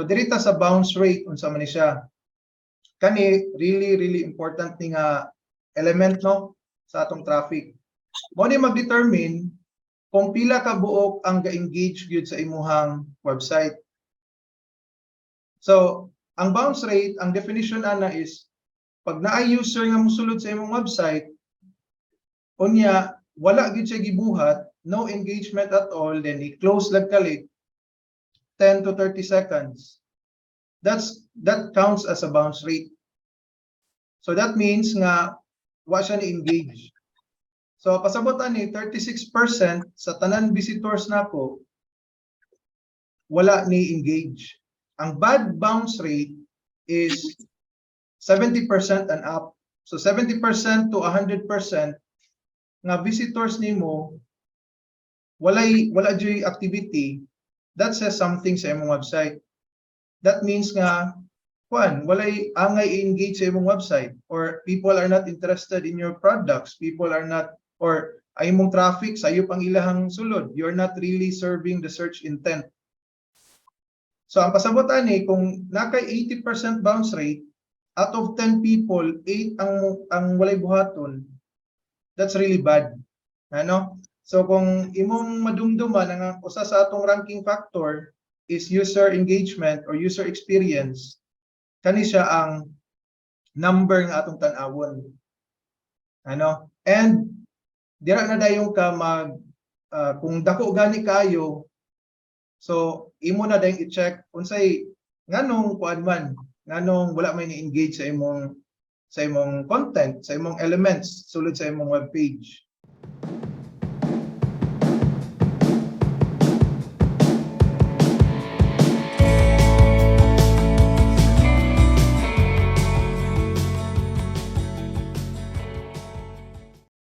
dirita sa bounce rate unsa man ni siya. Kani really important ni nga element no sa atong traffic. Mo ni mag-determine kung pila ka buok ang ga-engage gyud sa imuhang website. So, ang bounce rate, ang definition ana is pag naay user nga mosulod sa imong website, unya wala gyud siya gibuhat, no engagement at all, then i-close lang kalit 10 to 30 seconds. That counts as a bounce rate. So that means nga wa siya ni-engage. So pasabotan ni 36% sa tanan visitors nako wala ni engage. Ang bad bounce rate is 70% and up. So 70% to 100% nga visitors nimo wala joy activity, that says something sa imong website. That means nga walay angay engage sa imong website, or people are not interested in your products, people are not, or ay imong traffic sayo pang ilahang sulod, you're not really serving the search intent. So ang pasabot ani kung nakay 80% bounce rate, out of 10 people 8 ang walay buhaton, that's really bad. Ano? So kung imong madumduman ang usa sa atong ranking factor is user engagement or user experience, kani siya ang number nga atong tan-awon. Ano? And dira na dayon ka kung dako gani kayo, so imo na dayon i-check unsay nganong kuan man, nganong wala man ni-engage sa imong content, sa imong elements sulod sa imong web page.